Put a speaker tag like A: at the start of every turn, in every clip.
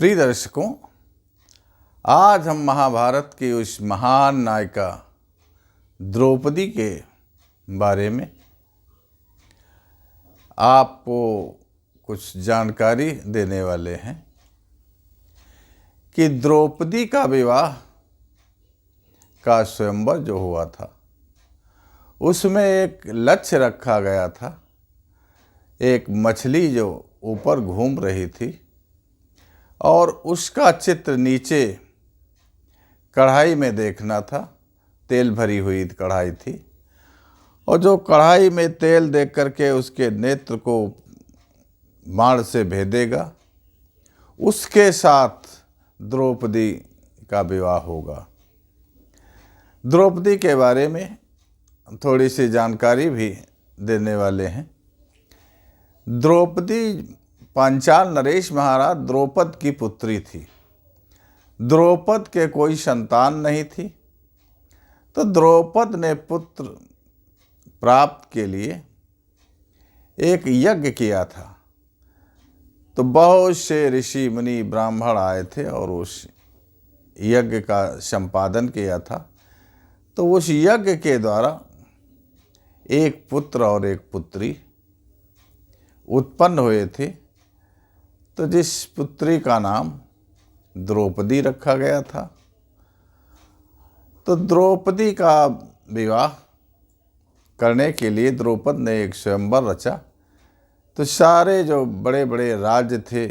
A: प्रिय दर्शकों, आज हम महाभारत की उस महान नायिका द्रौपदी के बारे में आपको कुछ जानकारी देने वाले हैं कि द्रौपदी का विवाह का स्वयंवर जो हुआ था उसमें एक लक्ष्य रखा गया था। एक मछली जो ऊपर घूम रही थी और उसका चित्र नीचे कढ़ाई में देखना था। तेल भरी हुई कढ़ाई थी और जो कढ़ाई में तेल देख करके उसके नेत्र को बाण से भेदेगा, उसके साथ द्रौपदी का विवाह होगा। द्रौपदी के बारे में थोड़ी सी जानकारी भी देने वाले हैं। द्रौपदी पांचाल नरेश महाराज द्रौपद की पुत्री थी। द्रौपद के कोई संतान नहीं थी, तो द्रौपद ने पुत्र प्राप्त के लिए एक यज्ञ किया था। तो बहुत से ऋषि मुनि ब्राह्मण आए थे और उस यज्ञ का संपादन किया था। तो उस यज्ञ के द्वारा एक पुत्र और एक पुत्री उत्पन्न हुए थे। तो जिस पुत्री का नाम द्रौपदी रखा गया था, तो द्रौपदी का विवाह करने के लिए द्रौपद ने एक स्वयंवर रचा। तो सारे जो बड़े बड़े राज्य थे,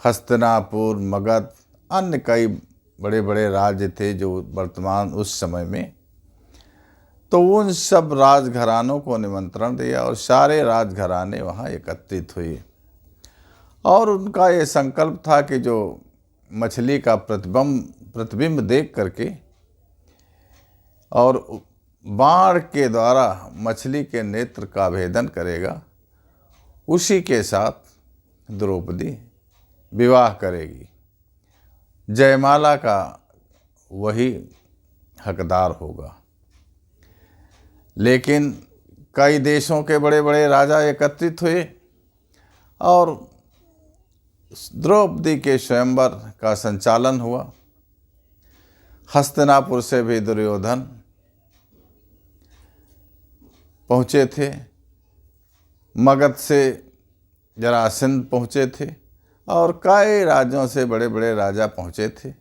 A: हस्तिनापुर, मगध, अन्य कई बड़े बड़े राज्य थे जो वर्तमान उस समय में, तो उन सब राजघरानों को निमंत्रण दिया और सारे राजघराने वहाँ एकत्रित हुए। और उनका ये संकल्प था कि जो मछली का प्रतिबिंब देख करके और बाण के द्वारा मछली के नेत्र का भेदन करेगा, उसी के साथ द्रौपदी विवाह करेगी। जयमाला का वही हकदार होगा। लेकिन कई देशों के बड़े बड़े राजा एकत्रित हुए और द्रौपदी के स्वयंवर का संचालन हुआ। हस्तिनापुर से भी दुर्योधन पहुँचे थे, मगध से जरासंध पहुँचे थे और कई राज्यों से बड़े बड़े राजा पहुँचे थे।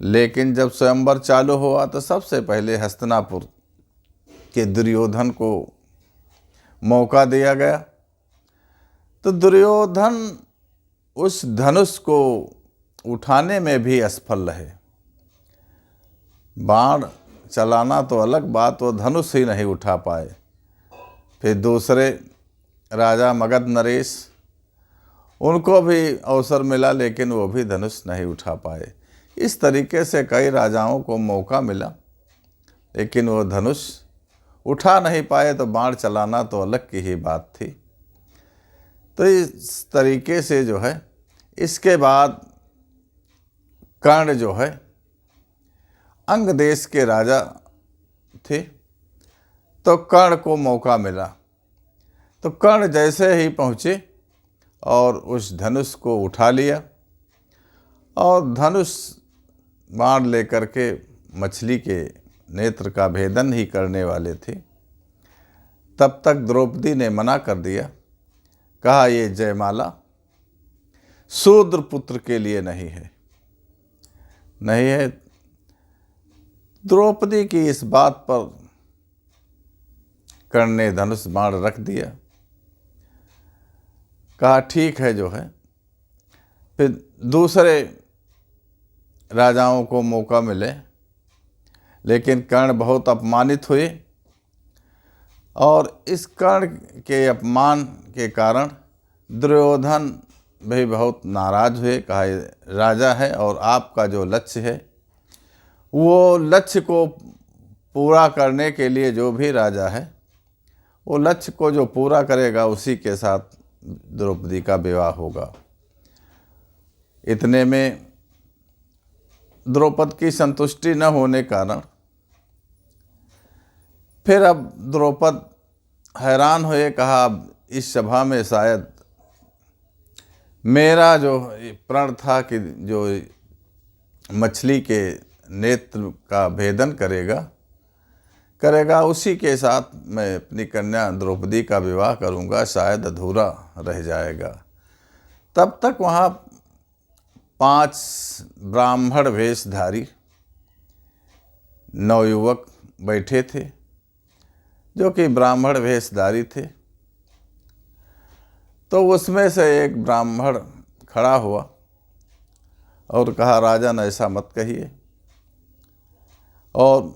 A: लेकिन जब स्वयंवर चालू हुआ तो सबसे पहले हस्तिनापुर के दुर्योधन को मौका दिया गया। तो दुर्योधन उस धनुष को उठाने में भी असफल रहे। बाण चलाना तो अलग बात, वो धनुष ही नहीं उठा पाए। फिर दूसरे राजा मगध नरेश, उनको भी अवसर मिला लेकिन वो भी धनुष नहीं उठा पाए। इस तरीके से कई राजाओं को मौका मिला लेकिन वो धनुष उठा नहीं पाए। तो बाण चलाना तो अलग की ही बात थी। तो इस तरीके से जो है, इसके बाद कर्ण जो है अंग देश के राजा थे, तो कर्ण को मौका मिला। तो कर्ण जैसे ही पहुँचे और उस धनुष को उठा लिया और धनुष बाण लेकर के मछली के नेत्र का भेदन ही करने वाले थे। तब तक द्रौपदी ने मना कर दिया, कहा ये जयमाला शूद्र पुत्र के लिए नहीं है। द्रौपदी की इस बात पर कर्ण ने धनुष बाण रख दिया। कहा ठीक है जो है। फिर दूसरे राजाओं को मौका मिले लेकिन कर्ण बहुत अपमानित हुए और इस कर्ण के अपमान के कारण दुर्योधन भी बहुत नाराज हुए। कहा राजा है और आपका जो लक्ष्य है, वो लक्ष्य को पूरा करने के लिए जो भी राजा है, वो लक्ष्य को जो पूरा करेगा उसी के साथ द्रौपदी का विवाह होगा। इतने में द्रौपद की संतुष्टि न होने कारण फिर अब द्रौपद हैरान हुए। कहा अब इस सभा में शायद मेरा जो प्रण था कि जो मछली के नेत्र का भेदन करेगा उसी के साथ मैं अपनी कन्या द्रौपदी का विवाह करूंगा, शायद अधूरा रह जाएगा। तब तक वहाँ 5 ब्राह्मण वेशधारी नवयुवक बैठे थे जो कि ब्राह्मण वेशधारी थे। तो उसमें से एक ब्राह्मण खड़ा हुआ और कहा, राजन ऐसा मत कहिए और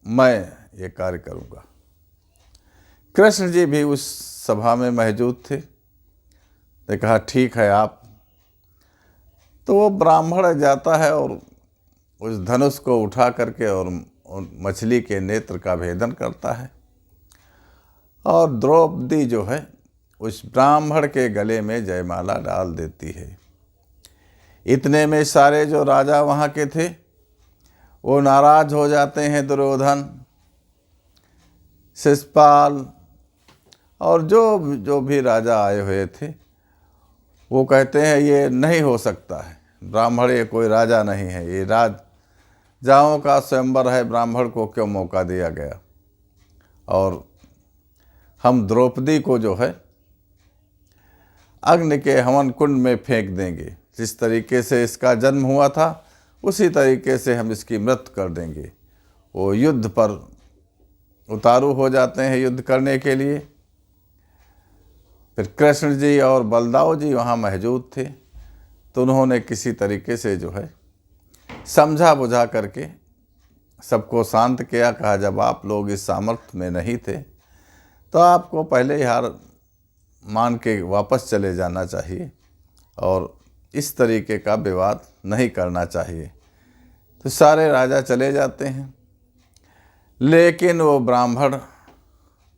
A: मैं ये कार्य करूँगा। कृष्ण जी भी उस सभा में मौजूद थे। ने कहा, ठीक है आप। तो वो ब्राह्मण जाता है और उस धनुष को उठा करके और मछली के नेत्र का भेदन करता है और द्रौपदी जो है उस ब्राह्मण के गले में जयमाला डाल देती है। इतने में सारे जो राजा वहाँ के थे वो नाराज हो जाते हैं। दुर्योधन, शिशुपाल और जो भी राजा आए हुए थे वो कहते हैं ये नहीं हो सकता है, ब्राह्मण ये कोई राजा नहीं है, ये राजाओं का स्वयंवर है, ब्राह्मण को क्यों मौका दिया गया। और हम द्रौपदी को जो है अग्नि के हवन कुंड में फेंक देंगे, जिस तरीके से इसका जन्म हुआ था उसी तरीके से हम इसकी मृत्यु कर देंगे। वो युद्ध पर उतारू हो जाते हैं युद्ध करने के लिए। फिर कृष्ण जी और बलदाव जी वहाँ मौजूद थे, तो उन्होंने किसी तरीके से जो है समझा बुझा करके सबको शांत किया। कहा, जब आप लोग इस सामर्थ्य में नहीं थे तो आपको पहले ही हार मान के वापस चले जाना चाहिए और इस तरीके का विवाद नहीं करना चाहिए। तो सारे राजा चले जाते हैं, लेकिन वो ब्राह्मण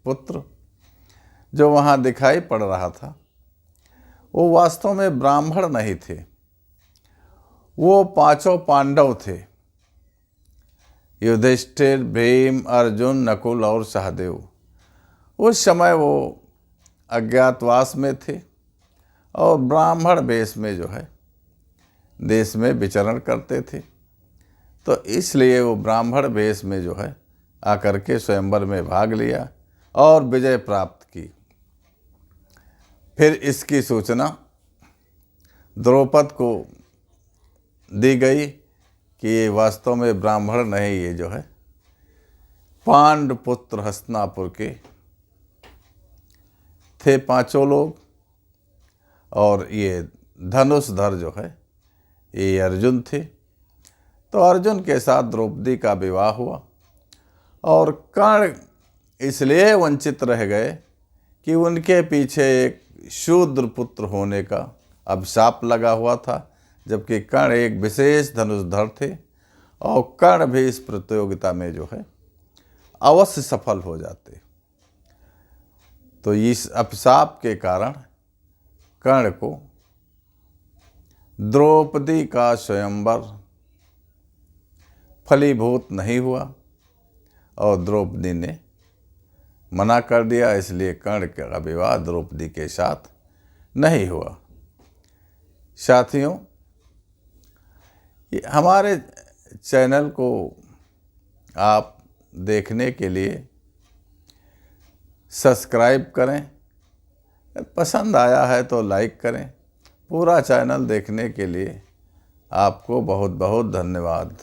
A: पुत्र जो वहाँ दिखाई पड़ रहा था वो वास्तव में ब्राह्मण नहीं थे, वो 5 पांडव थे, युधिष्ठिर, भीम, अर्जुन, नकुल और सहदेव। उस समय वो अज्ञातवास में थे और ब्राह्मण वेश में जो है देश में विचरण करते थे। तो इसलिए वो ब्राह्मण वेश में जो है आकर के स्वयंवर में भाग लिया और विजय प्राप्त की। फिर इसकी सूचना द्रौपद को दी गई कि ये वास्तव में ब्राह्मण नहीं, ये जो है पांडुपुत्र हस्तिनापुर के थे 5 लोग और ये धनुषधर जो है ये अर्जुन थे। तो अर्जुन के साथ द्रौपदी का विवाह हुआ और कर्ण इसलिए वंचित रह गए कि उनके पीछे एक शूद्र पुत्र होने का अभिशाप लगा हुआ था, जबकि कर्ण एक विशेष धनुषधर थे और कर्ण भी इस प्रतियोगिता में जो है अवश्य सफल हो जाते। तो इस अभिशाप के कारण कर्ण को द्रौपदी का स्वयंवर फलीभूत नहीं हुआ और द्रौपदी ने मना कर दिया, इसलिए कर्ण का विवाह द्रौपदी के साथ नहीं हुआ। साथियों, हमारे चैनल को आप देखने के लिए सब्सक्राइब करें, पसंद आया है तो लाइक करें। पूरा चैनल देखने के लिए आपको बहुत बहुत धन्यवाद।